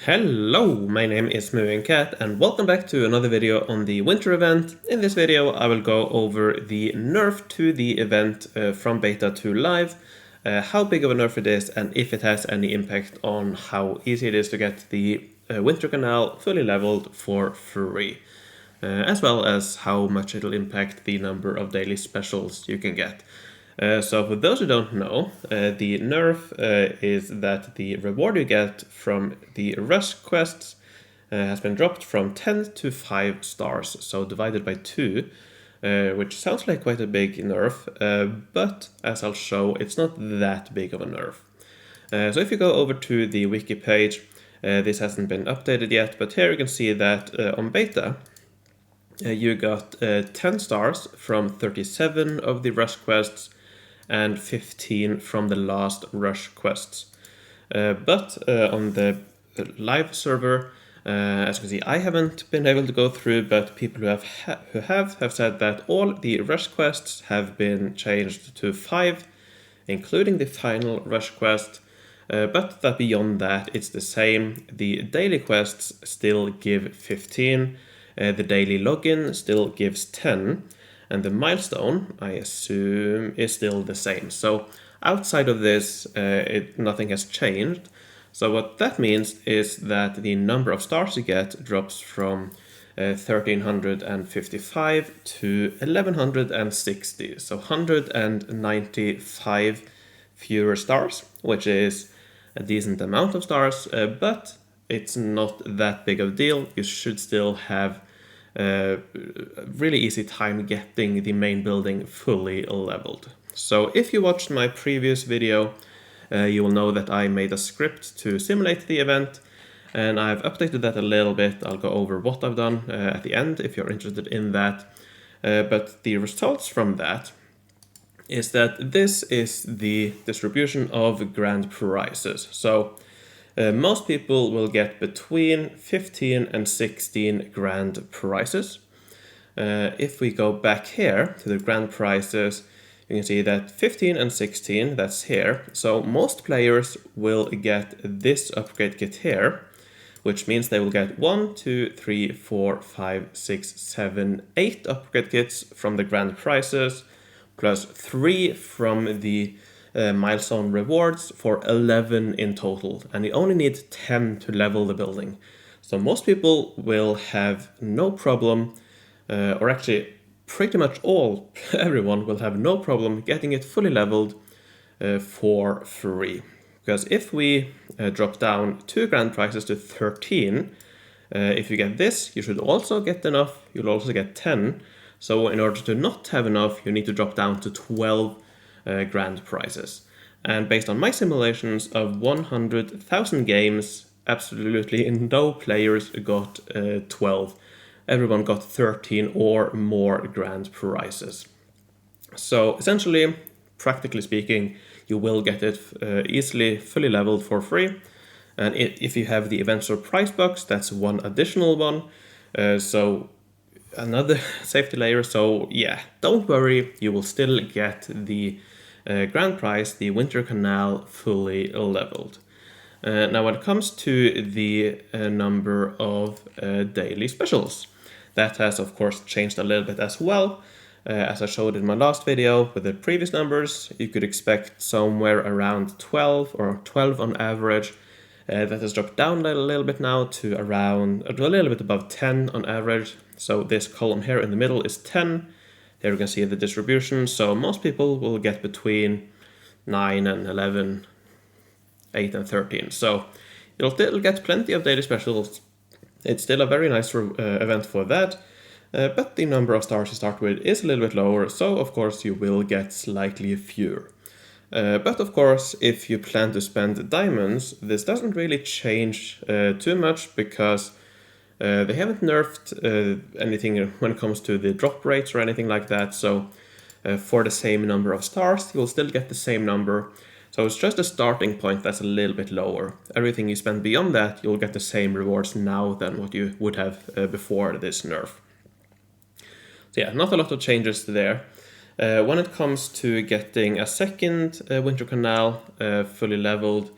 Hello, my name is Moving Cat and welcome back to another video on the winter event. In this video I will go over the nerf to the event from beta to live, how big of a nerf it is and if it has any impact on how easy it is to get the Winter Canal fully leveled for free, as well as how much it'll impact the number of daily specials you can get. So for those who don't know, the nerf is that the reward you get from the rush quests has been dropped from 10 to 5 stars, so divided by 2, which sounds like quite a big nerf, but as I'll show, it's not that big of a nerf. So if you go over to the wiki page, this hasn't been updated yet, but here you can see that on beta, you got 10 stars from 37 of the rush quests, and 15 from the last rush quests. But on the live server, as you can see, I haven't been able to go through, but people who have said that all the rush quests have been changed to 5, including the final rush quest. But that beyond that, it's the same. The daily quests still give 15, the daily login still gives 10, and the milestone, I assume, is still the same. So outside of this, nothing has changed. So what that means is that the number of stars you get drops from 1355 to 1160. So 195 fewer stars, which is a decent amount of stars, but it's not that big of a deal. You should still have really easy time getting the main building fully leveled. So if you watched my previous video, you will know that I made a script to simulate the event, and I've updated that a little bit. I'll go over what I've done at the end if you're interested in that. But the results from that is that this is the distribution of grand prizes. So most people will get between 15 and 16 grand prizes. If we go back here to the grand prizes, you can see that 15 and 16, that's here. So most players will get this upgrade kit here, which means they will get 1, 2, 3, 4, 5, 6, 7, 8 upgrade kits from the grand prizes, plus 3 from the milestone rewards for 11 in total, and you only need 10 to level the building. So most people will have no problem, or actually pretty much everyone will have no problem getting it fully leveled for free. Because if we drop down 2 grand prizes to 13, if you get this, you should also get enough, you'll also get 10. So in order to not have enough, you need to drop down to 12 grand prizes. And based on my simulations of 100,000 games, absolutely no players got 12. Everyone got 13 or more grand prizes. So essentially, practically speaking, you will get it easily fully leveled for free. And if you have the event surprise box, that's one additional one. So another safety layer. So yeah, don't worry, you will still get the grand prize, the Winter Canal, fully leveled. Now when it comes to the number of daily specials, that has of course changed a little bit as well. As I showed in my last video with the previous numbers, you could expect somewhere around 12 or 12 on average. That has dropped down a little bit now to around a little bit above 10 on average. So this column here in the middle is 10. There you can see the distribution. So most people will get between 9 and 11, 8 and 13. So you'll still get plenty of daily specials. It's still a very nice event for that. But the number of stars you start with is a little bit lower. So of course you will get slightly fewer. But of course, if you plan to spend diamonds, this doesn't really change too much because they haven't nerfed anything when it comes to the drop rates or anything like that. So for the same number of stars, you'll still get the same number. So it's just a starting point that's a little bit lower. Everything you spend beyond that, you'll get the same rewards now than what you would have before this nerf. So yeah, not a lot of changes there. When it comes to getting a second Winter Canal fully leveled,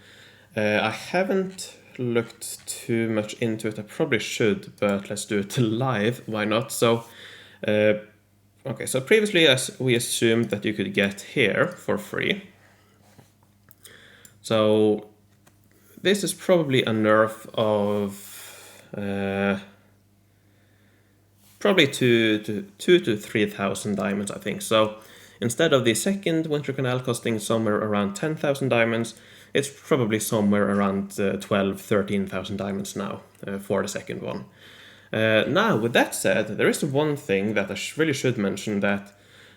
I haven't looked too much into it. I probably should, but let's do it live. Why not? So, okay, so previously we assumed that you could get here for free. So this is probably a nerf of probably 2,000 to 3,000 diamonds, I think. So instead of the second Winter Canal costing somewhere around 10,000 diamonds, it's probably somewhere around 12,000, 13,000 diamonds now for the second one. Now, with that said, there is one thing that I really should mention that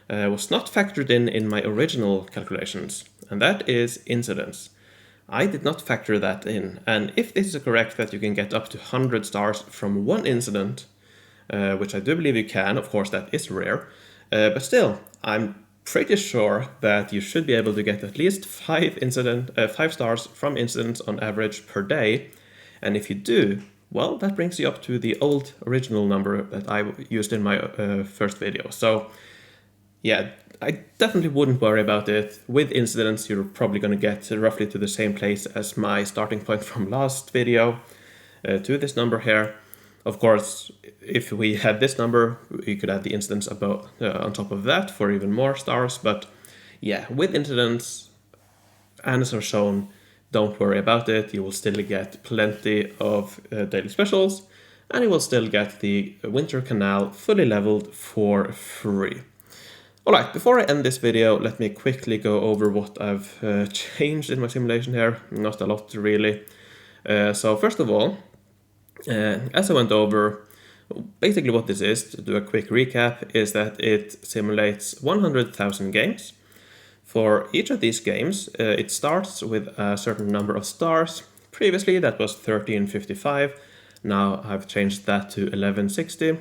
was not factored in my original calculations, and that is incidents. I did not factor that in, and if this is correct that you can get up to 100 stars from one incident, which I do believe you can, of course that is rare, but still, I'm pretty sure that you should be able to get at least 5 stars from incidents on average per day, and if you do, well, that brings you up to the old original number that I used in my first video. So yeah, I definitely wouldn't worry about it. With incidents, you're probably going to get roughly to the same place as my starting point from last video, to this number here. Of course, if we had this number, we could add the incidents about on top of that for even more stars. But yeah, with incidents, and as I've shown, don't worry about it. You will still get plenty of daily specials, and you will still get the Winter Canal fully leveled for free. Alright, before I end this video, let me quickly go over what I've changed in my simulation here. Not a lot, really. So first of all, as I went over, basically what this is, to do a quick recap, is that it simulates 100,000 games. For each of these games, it starts with a certain number of stars. Previously that was 1355, now I've changed that to 1160.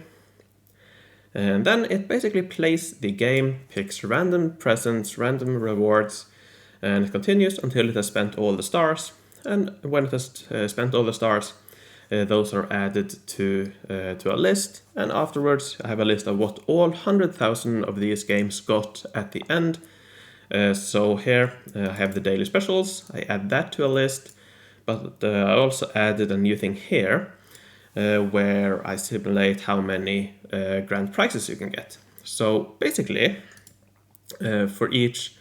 And then it basically plays the game, picks random presents, random rewards, and it continues until it has spent all the stars. And when it has spent all the stars, those are added to a list. And afterwards, I have a list of what all 100,000 of these games got at the end. So here I have the daily specials. I add that to a list, but I also added a new thing here. Where I simulate how many grand prizes you can get. So basically, for each,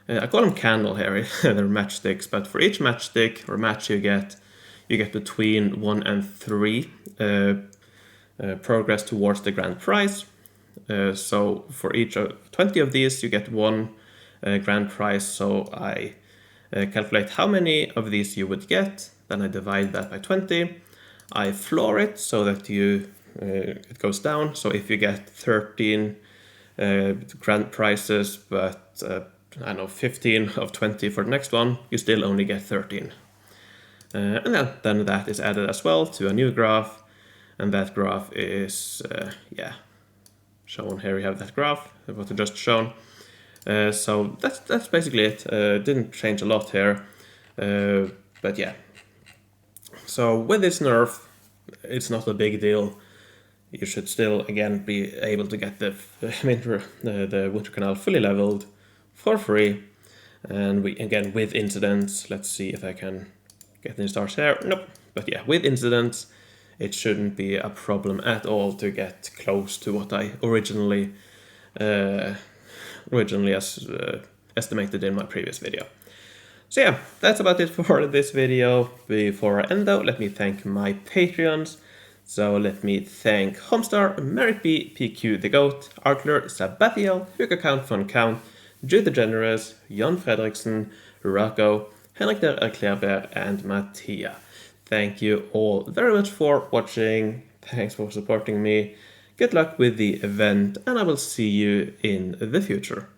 I call them candle here, they're matchsticks, but for each matchstick or match you get between 1 and 3 progress towards the grand prize. So for each 20 of these, you get 1 grand prize. So I calculate how many of these you would get, then I divide that by 20. I floor it so that it goes down. So if you get 13 grand prizes, but I don't know, 15 of 20 for the next one, you still only get 13. And then that is added as well to a new graph, and that graph is shown here. We have that graph, what I just shown. So that's basically it. Didn't change a lot here, but yeah. So with this nerf, it's not a big deal. You should still, again, be able to get the Winter Canal fully leveled for free. And again, with incidents, let's see if I can get any stars here. Nope. But yeah, with incidents, it shouldn't be a problem at all to get close to what I originally estimated in my previous video. So yeah, that's about it for this video. Before I end though, let me thank my Patreons. So let me thank Homestar, Merrick B, PQ the Goat, Arkler, Sabathiel, Hugo Count von Count, Jude the Generous, Jon Fredriksen, Rocco, Henrik der Erklärbär, and Mattia. Thank you all very much for watching. Thanks for supporting me. Good luck with the event, and I will see you in the future.